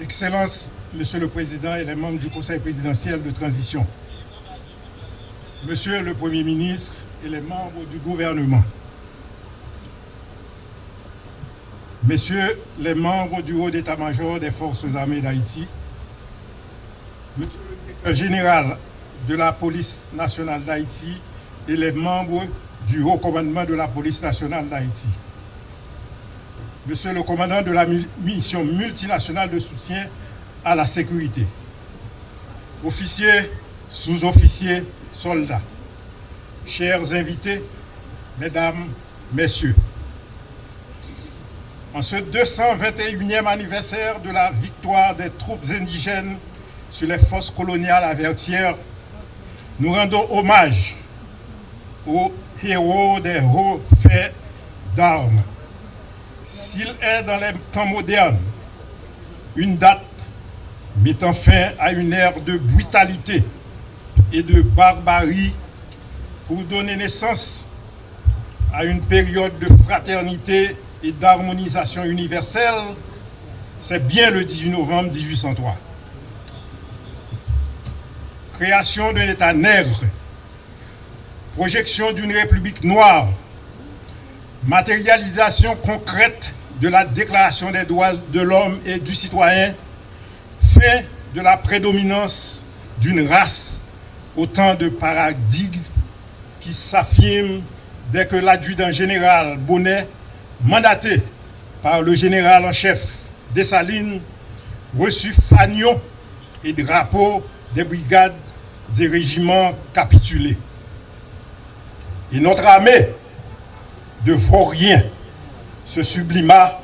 Excellences, Monsieur le Président et les membres du Conseil présidentiel de transition, Monsieur le Premier ministre et les membres du gouvernement, Messieurs les membres du haut d'état-major des forces armées d'Haïti, Monsieur le directeur général de la police nationale d'Haïti et les membres du haut commandement de la police nationale d'Haïti, Monsieur le commandant de la mission multinationale de soutien à la sécurité, officiers, sous-officiers, soldats, chers invités, mesdames, messieurs, en ce 221e anniversaire de la victoire des troupes indigènes sur les forces coloniales à Vertières, nous rendons hommage aux héros des hauts faits d'armes. S'il est dans les temps modernes une date mettant fin à une ère de brutalité et de barbarie pour donner naissance à une période de fraternité et d'harmonisation universelle, c'est bien le 18 novembre 1803. Création d'un État nègre, projection d'une république noire, matérialisation concrète de la Déclaration des droits de l'homme et du citoyen, fin de la prédominance d'une race, autant de paradigmes qui s'affirment dès que l'adjudant général Bonnet, mandaté par le général en chef Dessalines, reçut fanions et drapeaux des brigades et régiments capitulés. Et notre armée de vauriens se sublima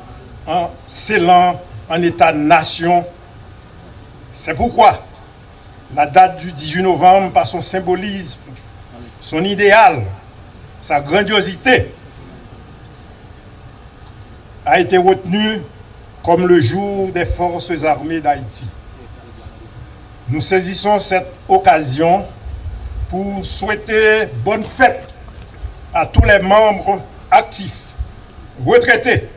en scellant en État-nation. C'est pourquoi la date du 18 novembre, par son symbolisme, son idéal, sa grandiosité, a été retenue comme le jour des forces armées d'Haïti. Nous saisissons cette occasion pour souhaiter bonne fête à tous les membres actifs, retraités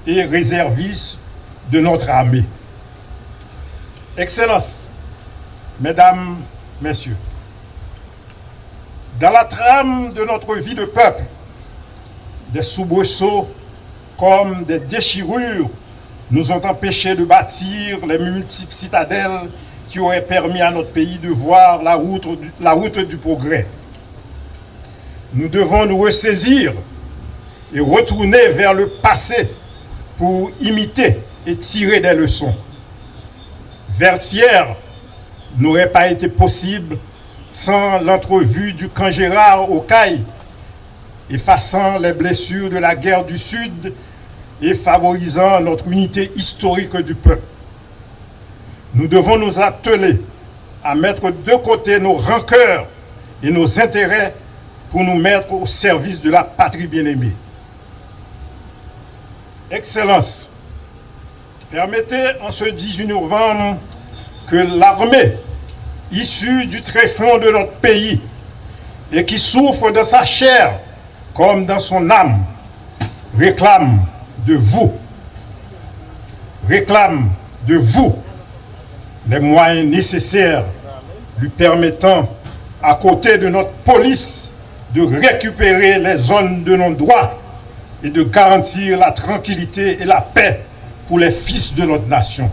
et réservistes de notre armée. Excellences, Mesdames, Messieurs, dans la trame de notre vie de peuple, des soubresauts comme des déchirures nous ont empêchés de bâtir les multiples citadelles qui auraient permis à notre pays de voir la route du progrès. Nous devons nous ressaisir et retourner vers le passé pour imiter et tirer des leçons. Vertières n'aurait pas été possible sans l'entrevue du camp Gérard au Cail, effaçant les blessures de la guerre du Sud et favorisant notre unité historique du peuple. Nous devons nous atteler à mettre de côté nos rancœurs et nos intérêts pour nous mettre au service de la patrie bien-aimée. Excellences, permettez en ce 18 novembre que l'armée, issue du tréfonds de notre pays et qui souffre dans sa chair comme dans son âme, réclame de vous les moyens nécessaires lui permettant, à côté de notre police, de récupérer les zones de non-droit et de garantir la tranquillité et la paix pour les fils de notre nation.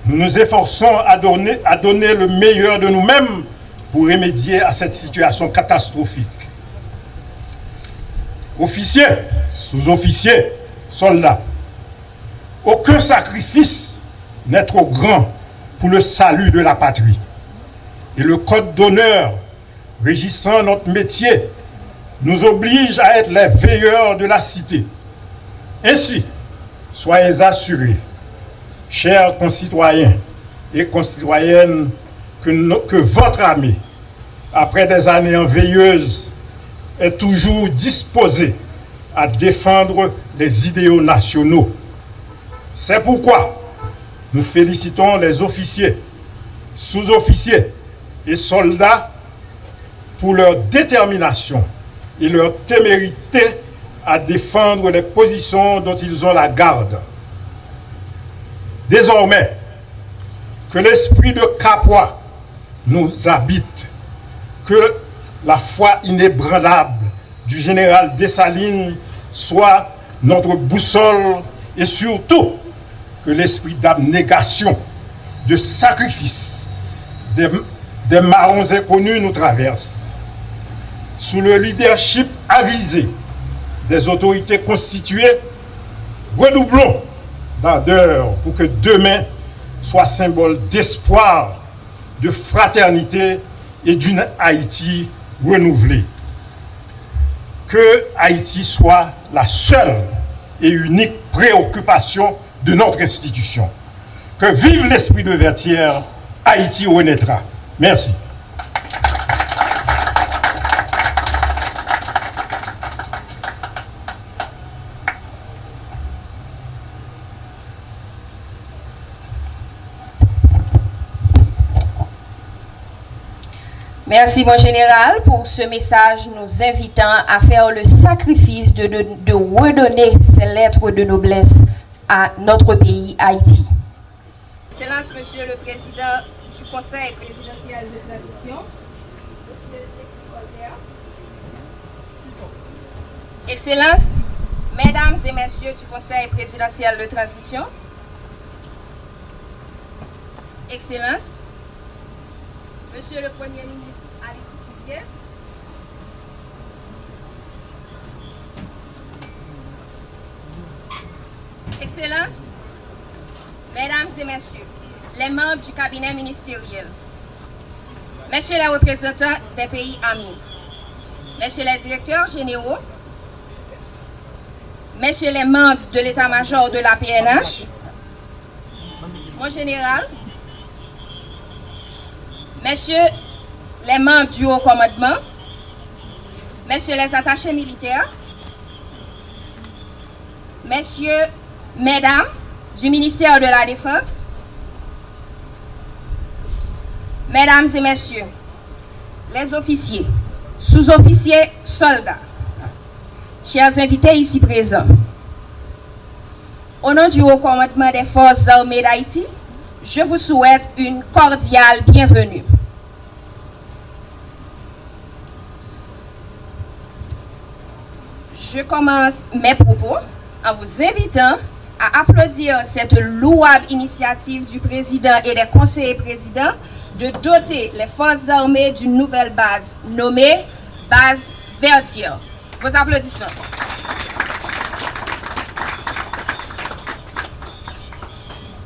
Nous nous efforçons à donner le meilleur de nous-mêmes pour remédier à cette situation catastrophique. Officiers, sous-officiers, soldats, aucun sacrifice n'est trop grand pour le salut de la patrie. Et le code d'honneur régissant notre métier nous oblige à être les veilleurs de la cité. Ainsi, soyez assurés, chers concitoyens et concitoyennes, que votre armée, après des années enveilleuses, est toujours disposée à défendre les idéaux nationaux. C'est pourquoi nous félicitons les officiers, sous-officiers et soldats pour leur détermination et leur témérité à défendre les positions dont ils ont la garde. Désormais, que l'esprit de Capua nous habite, que la foi inébranlable du général Dessalines soit notre boussole et surtout que l'esprit d'abnégation, de sacrifice des marrons inconnus nous traverse. Sous le leadership avisé des autorités constituées, redoublons d'ardeur pour que demain soit symbole d'espoir, de fraternité et d'une Haïti renouvelée. Que Haïti soit la seule et unique préoccupation de notre institution. Que vive l'esprit de Vertières, Haïti renaîtra. Merci. Merci, mon général, pour ce message nous invitant à faire le sacrifice de redonner ces lettres de noblesse à notre pays, Haïti. Excellence, Monsieur le Président du Conseil présidentiel de transition. Excellence, Mesdames et Messieurs du Conseil présidentiel de transition. Excellence, Monsieur le Premier ministre Alexis Didier. Excellence, Mesdames et Messieurs, les membres du cabinet ministériel, Messieurs les représentants des pays amis, Messieurs les directeurs généraux, Messieurs les membres de l'état-major de la PNH, mon général, Messieurs les membres du haut commandement, Messieurs les attachés militaires, Messieurs, Mesdames du ministère de la Défense, Mesdames et Messieurs, les officiers, sous-officiers, soldats, chers invités ici présents, au nom du haut commandement des forces armées d'Haïti, je vous souhaite une cordiale bienvenue. Je commence mes propos en vous invitant à applaudir cette louable initiative du président et des conseillers présidents de doter les forces armées d'une nouvelle base nommée base Vertières. Vos applaudissements.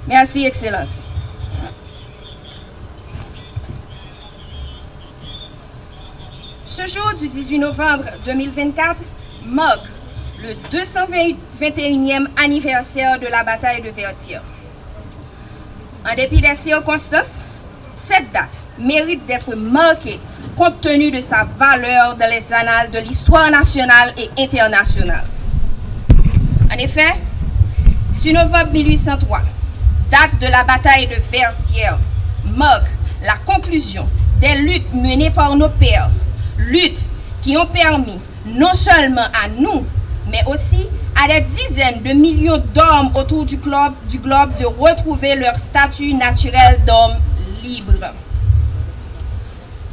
Merci, Excellence. Ce jour du 18 novembre 2024 marque le 221e anniversaire de la bataille de Vertières. En dépit des circonstances, cette date mérite d'être marquée compte tenu de sa valeur dans les annales de l'histoire nationale et internationale. En effet, 6 novembre 1803, date de la bataille de Vertières, marque la conclusion des luttes menées par nos pères, luttes qui ont permis non seulement à nous, mais aussi à des dizaines de millions d'hommes autour du globe de retrouver leur statut naturel d'homme libre.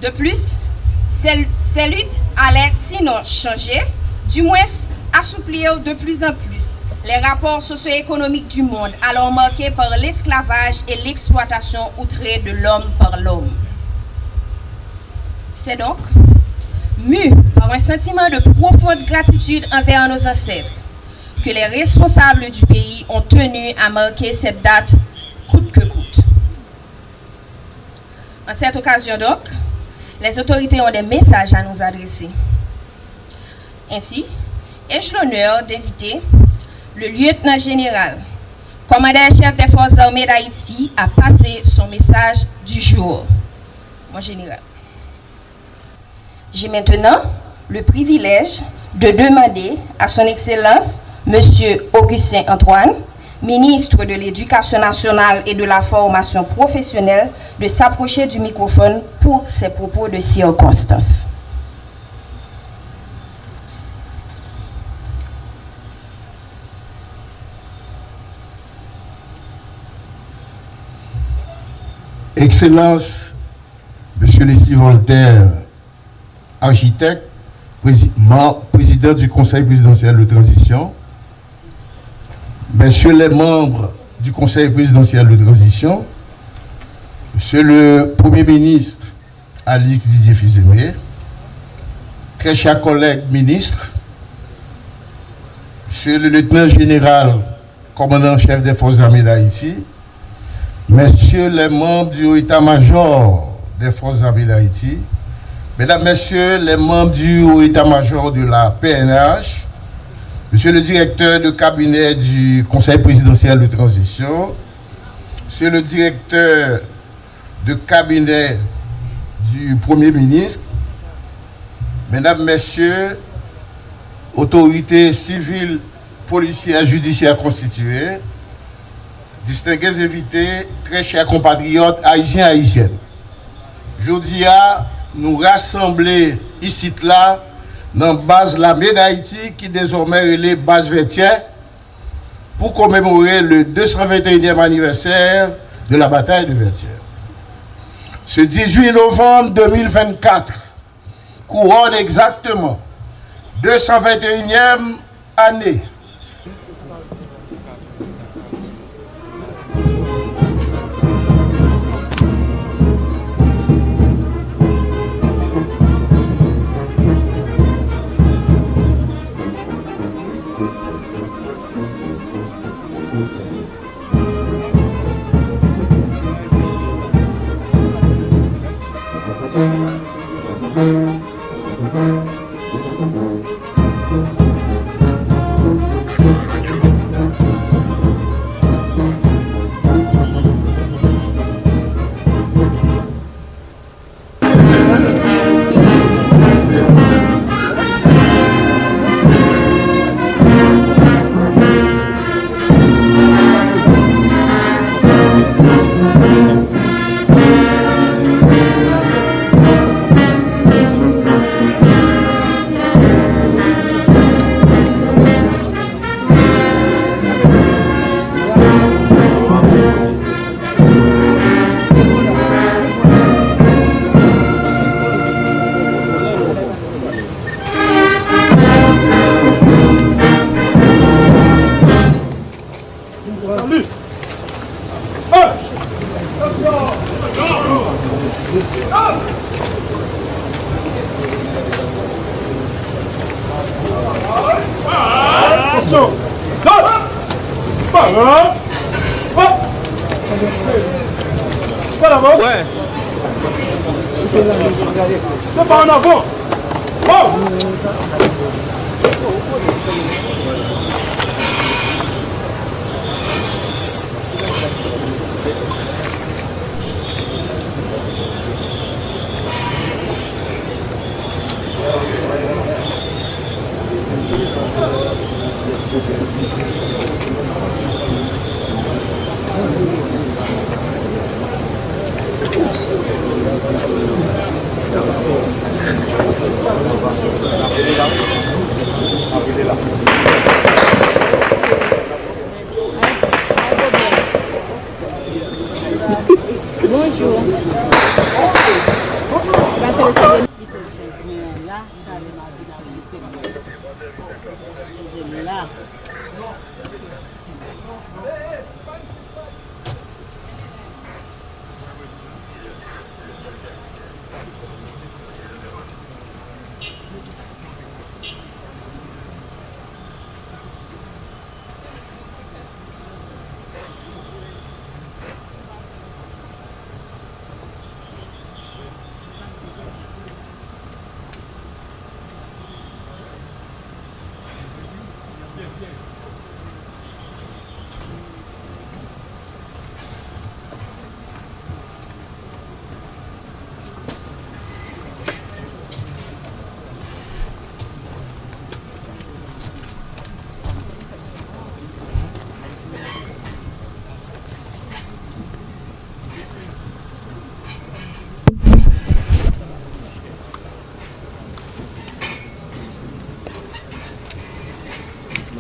De plus, ces luttes allaient sinon changer, du moins assouplir de plus en plus les rapports socio-économiques du monde, alors marqués par l'esclavage et l'exploitation outrée de l'homme par l'homme. C'est donc mû par un sentiment de profonde gratitude envers nos ancêtres que les responsables du pays ont tenu à marquer cette date coûte que coûte. En cette occasion donc, les autorités ont des messages à nous adresser. Ainsi, ai-je l'honneur d'inviter le lieutenant général, commandant-chef des forces armées d'Haïti, à passer son message du jour. Mon général. J'ai maintenant le privilège de demander à son Excellence, M. Augustin Antoine, ministre de l'Éducation nationale et de la formation professionnelle, de s'approcher du microphone pour ses propos de circonstance. Excellence, Monsieur Leslie Voltaire, architecte, président du Conseil présidentiel de transition, Messieurs les membres du Conseil présidentiel de transition, Monsieur le Premier ministre Alix Didier Fils-Aimé, très chers collègues ministres, Monsieur le lieutenant général, commandant-chef des forces armées d'Haïti, Messieurs les membres du haut état-major des forces armées d'Haïti, Mesdames, Messieurs les membres du haut état-major de la PNH, Monsieur le directeur de cabinet du Conseil présidentiel de transition, Monsieur le directeur de cabinet du Premier ministre, Mesdames, Messieurs, autorités civiles, policières, judiciaires constituées, distingués invités, très chers compatriotes haïtiens et haïtiennes. Aujourd'hui, nous rassembler ici là dans la base l'armée d'Haïti qui désormais est les bases Vertières pour commémorer le 221e anniversaire de la bataille de Vertières. Ce 18 novembre 2024 couronne exactement 221e année. Ouais. C'est pas en avant. Bonjour.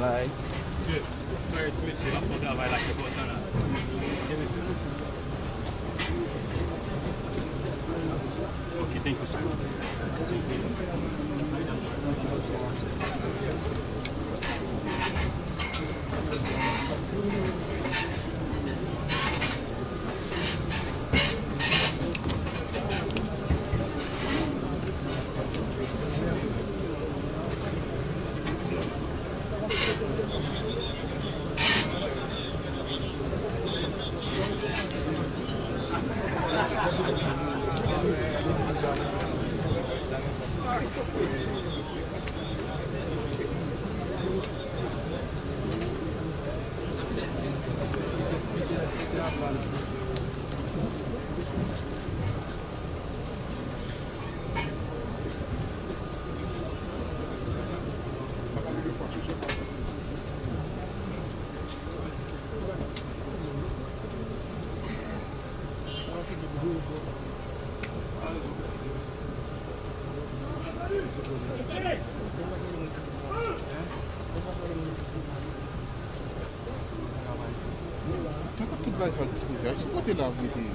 Bye. Sorry to miss you. I thought that I like to go down. Tudo vai estar disponível. Isso pode dar um pouquinho.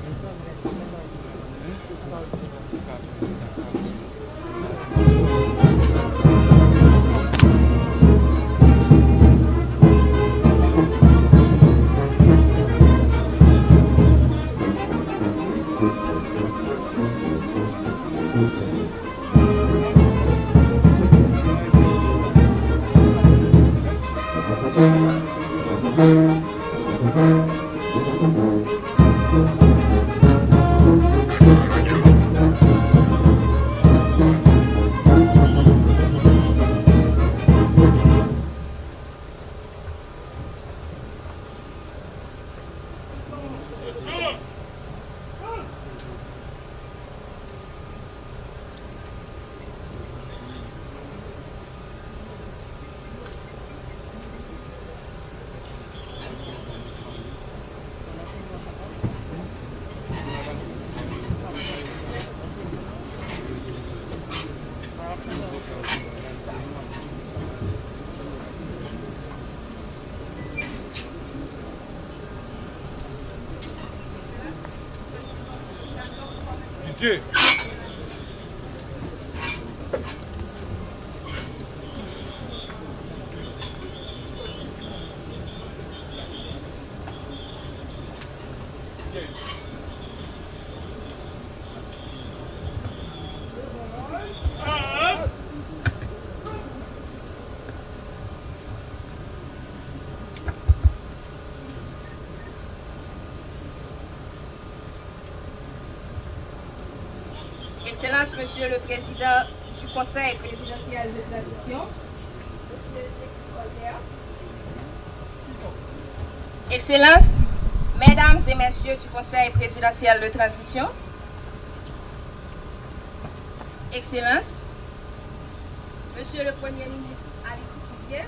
Dieu. Excellence, Monsieur le Président du Conseil présidentiel de transition, Excellence, Mesdames et Messieurs du Conseil présidentiel de transition, Excellence, Monsieur le Premier ministre Ali Tidier,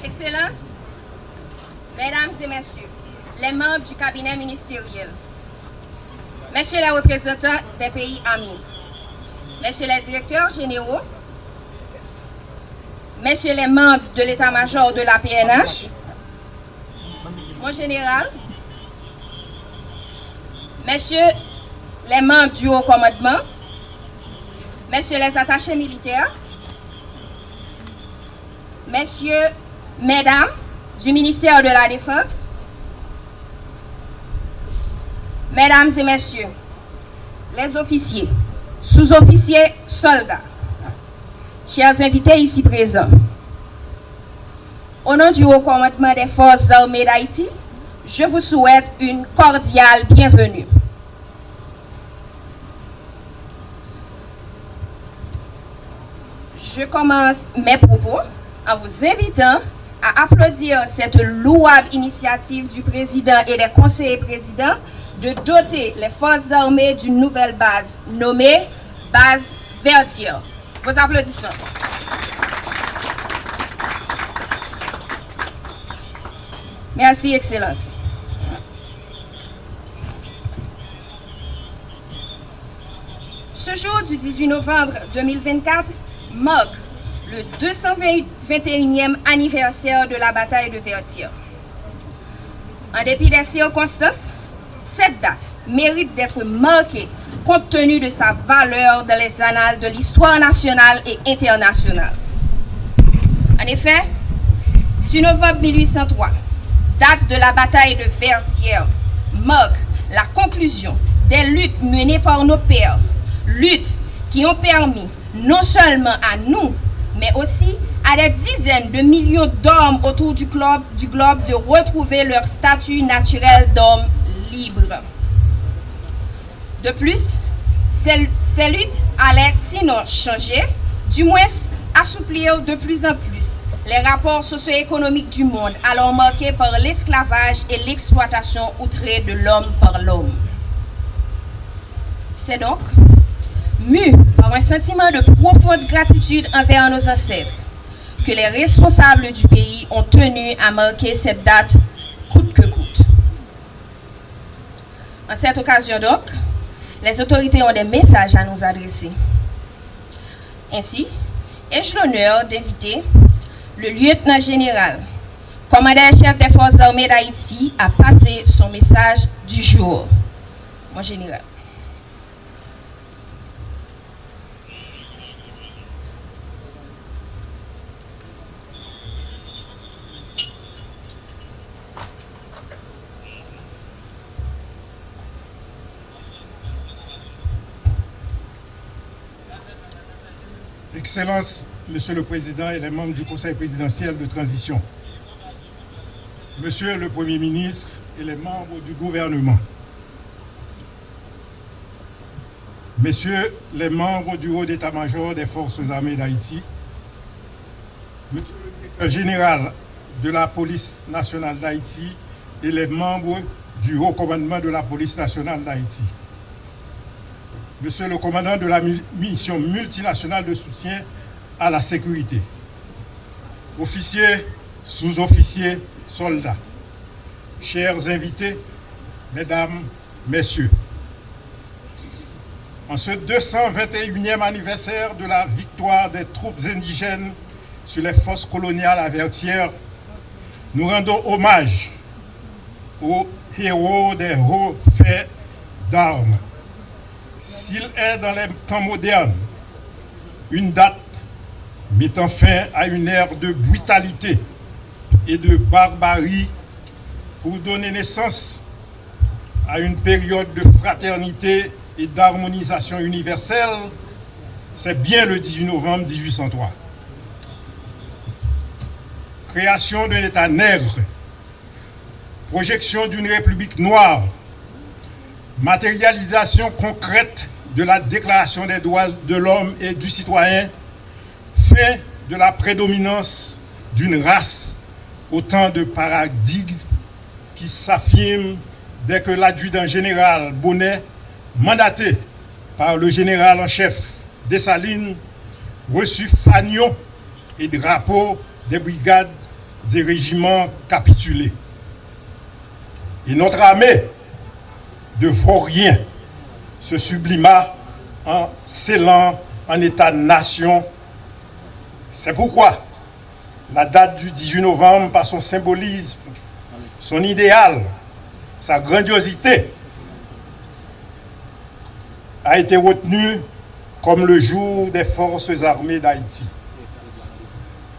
Excellence, Mesdames et Messieurs, les membres du cabinet ministériel, Messieurs les représentants des pays amis, Messieurs les directeurs généraux, Messieurs les membres de l'état-major de la PNH, mon général, Messieurs les membres du haut commandement, Messieurs les attachés militaires, Messieurs, Mesdames du ministère de la Défense, Mesdames et Messieurs, les officiers, sous-officiers, soldats, chers invités ici présents, au nom du haut commandement des forces armées d'Haïti, je vous souhaite une cordiale bienvenue. Je commence mes propos en vous invitant à applaudir cette louable initiative du président et des conseillers présidents de doter les forces armées d'une nouvelle base nommée base Vertières. Vos applaudissements. Merci, Excellence. Ce jour du 18 novembre 2024 marque le 221e anniversaire de la bataille de Vertières. En dépit des circonstances, cette date mérite d'être marquée compte tenu de sa valeur dans les annales de l'histoire nationale et internationale. En effet, 18 novembre 1803, date de la bataille de Vertières, marque la conclusion des luttes menées par nos pères, luttes qui ont permis non seulement à nous, mais aussi à des dizaines de millions d'hommes autour du globe de retrouver leur statut naturel d'homme libre. De plus, ces luttes allaient sinon changer, du moins assouplir de plus en plus les rapports socio-économiques du monde, alors marqués par l'esclavage et l'exploitation outrée de l'homme par l'homme. C'est donc mu par un sentiment de profonde gratitude envers nos ancêtres que les responsables du pays ont tenu à marquer cette date coûte que coûte. En cette occasion donc, les autorités ont des messages à nous adresser. Ainsi, ai-je l'honneur d'inviter le lieutenant général, commandant-chef des forces armées d'Haïti, à passer son message du jour. Mon général. Excellences, Monsieur le Président et les membres du Conseil présidentiel de transition, Monsieur le Premier ministre et les membres du gouvernement, Messieurs les membres du haut d'état-major des forces armées d'Haïti, Monsieur le directeur général de la police nationale d'Haïti et les membres du haut commandement de la police nationale d'Haïti, Monsieur le commandant de la mission multinationale de soutien à la sécurité, officiers, sous-officiers, soldats, chers invités, mesdames, messieurs, en ce 221e anniversaire de la victoire des troupes indigènes sur les forces coloniales à Vertières, nous rendons hommage aux héros des hauts faits d'armes. S'il est dans les temps modernes une date mettant fin à une ère de brutalité et de barbarie pour donner naissance à une période de fraternité et d'harmonisation universelle, c'est bien le 18 novembre 1803. Création d'un État nègre, projection d'une République noire, matérialisation concrète de la Déclaration des droits de l'homme et du citoyen, fin de la prédominance d'une race, autant de paradigmes qui s'affirment dès que l'adjudant général Bonnet, mandaté par le général en chef Dessalines, reçut fanions et drapeaux des brigades et régiments capitulés. Et notre armée de vauriens se sublima en scellant en État-nation. C'est pourquoi la date du 18 novembre, par son symbolisme, son idéal, sa grandiosité, a été retenue comme le jour des forces armées d'Haïti.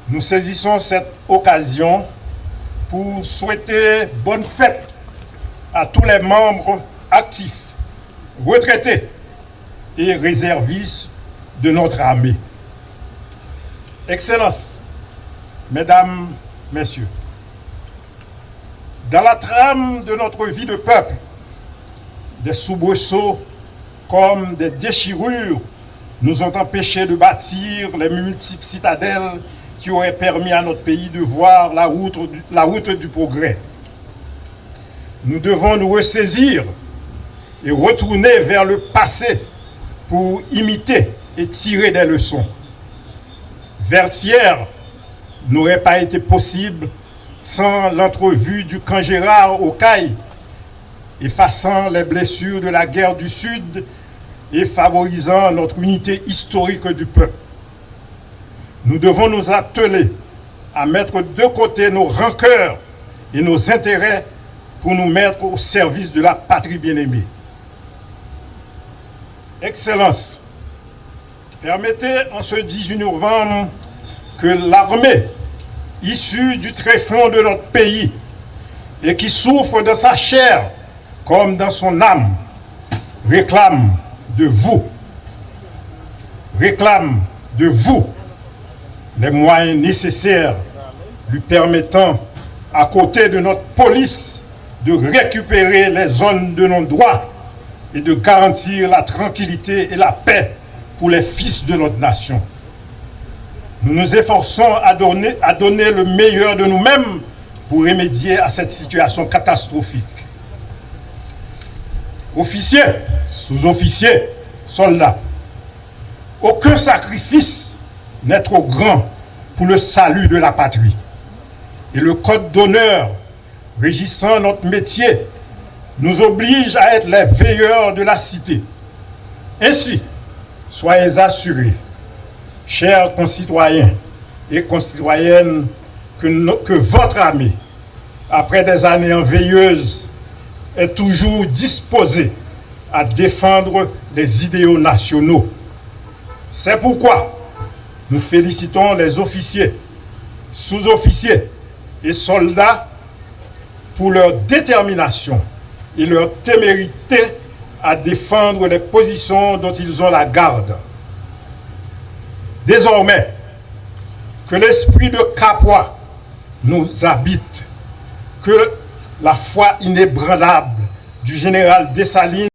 Nous saisissons cette occasion pour souhaiter bonne fête à tous les membres actifs, retraités et réservistes de notre armée. Excellences, Mesdames, Messieurs, dans la trame de notre vie de peuple, des soubresauts comme des déchirures nous ont empêchés de bâtir les multiples citadelles qui auraient permis à notre pays de voir la route du progrès. Nous devons nous ressaisir et retourner vers le passé pour imiter et tirer des leçons. Vertières n'aurait pas été possible sans l'entrevue du camp Gérard au Caille, effaçant les blessures de la guerre du Sud et favorisant notre unité historique du peuple. Nous devons nous atteler à mettre de côté nos rancœurs et nos intérêts pour nous mettre au service de la patrie bien-aimée. Excellences, permettez en ce 18 novembre que l'armée, issue du tréfonds de notre pays et qui souffre dans sa chair comme dans son âme, réclame de vous, les moyens nécessaires lui permettant, à côté de notre police, de récupérer les zones de non-droit et de garantir la tranquillité et la paix pour les fils de notre nation. Nous nous efforçons à donner le meilleur de nous-mêmes pour remédier à cette situation catastrophique. Officiers, sous-officiers, soldats, aucun sacrifice n'est trop grand pour le salut de la patrie. Et le code d'honneur régissant notre métier nous oblige à être les veilleurs de la cité. Ainsi, soyez assurés, chers concitoyens et concitoyennes, que votre armée, après des années enveilleuses, est toujours disposée à défendre les idéaux nationaux. C'est pourquoi nous félicitons les officiers, sous-officiers et soldats pour leur détermination et leur témérité à défendre les positions dont ils ont la garde. Désormais, que l'esprit de Capois nous habite, que la foi inébranlable du général Dessalines